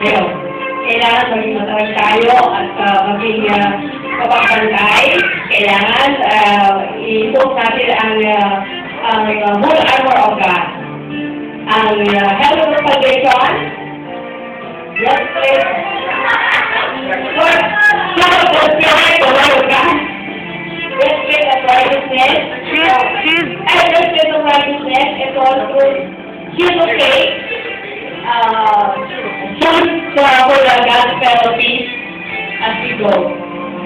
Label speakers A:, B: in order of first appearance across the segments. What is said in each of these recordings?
A: Kailangan maging matatag tayo at maging mapapantay. Kailangan i-post natin ang whole armor of God. Ang helmet of salvation. Breastplate. Sword of the Spirit, the word of God. Breastplate of righteousness. Breastplate of righteousness. And also, shield of faith. For the God's penalties as we go.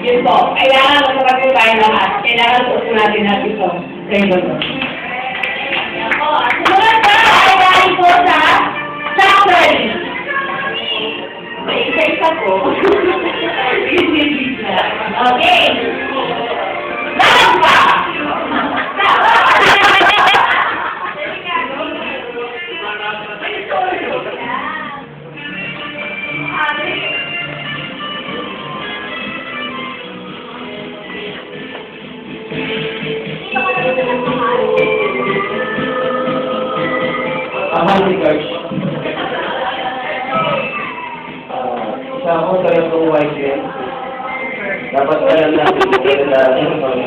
A: Yun po. Kailangan magpapag po tayo lahat. Kailangan suot natin natin ito. Thank you. Ako, sumunod pa ay galing po sa Saturday. May isa-isa po. Okay. Dapat pa!
B: Mahal ni Coach. Isa ako sa itong YCM. Dapat alam natin kung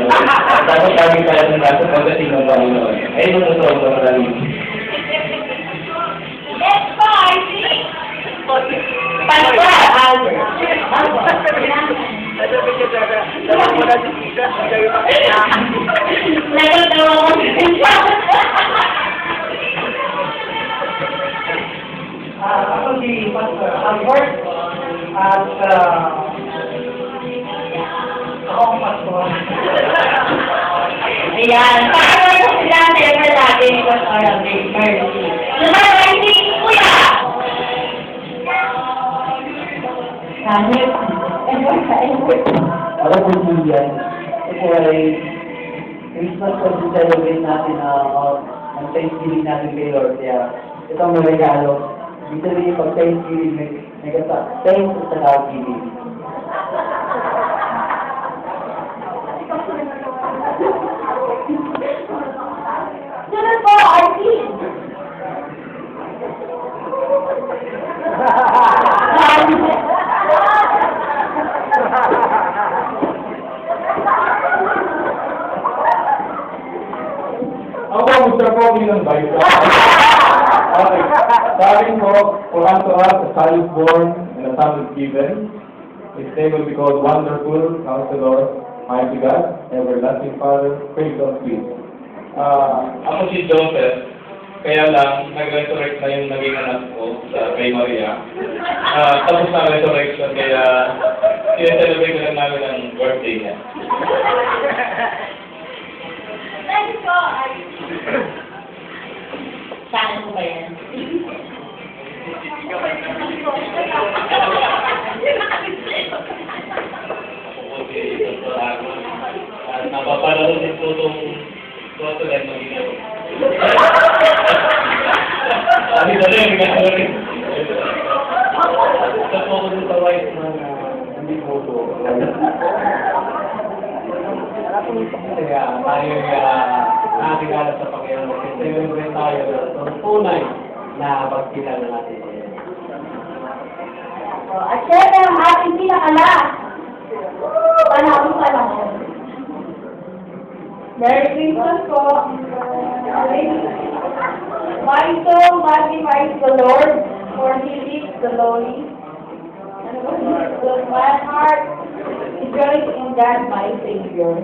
B: dapat kami kaya ng kaso pagdating ng Panginoon. Ayun ang totoo sa maraming.
A: Next part!
C: Ako si Pastor Albert at ako ang pastor.
A: Ayan. Pakawal ko sila ang telepon natin ni Pastor Albert. Naman, writing, kuya! Kahit,
B: Ako po Julian. Ito ay Christmas kasi celebrate natin ang Thanksgiving natin kay Lord. Kaya ito ang regalo. Dito rin yung pag-Thanksgiving, may thanks sa Thanksgiving.
A: sunod po, Artie.
B: Ako, gusto ko bilang Bible. Okay. Starting po, for unto us a child is born and a son is given. His name will be called Wonderful, Counselor, Mighty God, Everlasting Father, Prince of Peace.
D: Ako si Joseph, kaya lang, nag-resurrect na yung naging anak ko sa kay Maria. Tapos na resurrection, kaya sinecelebrate ko lang namin ang birthday niya.
A: Thank you po, Artie. Saan mo ba yan?
D: Ako si Dr. Aaron. At napapalaro din po itong photo na maging ako. Sabi na rin, gano'n rin.
B: Ito po ako dun sa white man na hindi po po. Kaya tayo nakakilala sa Panginoon. Kasi celebrate tayo ng tunay na pagkilala natin.
A: At syempre, ang ating pinakalas. Panahon. Merry Christmas po. My soul magnifies the Lord, for He leads the lowly. And my heart rejoices in God, my Savior.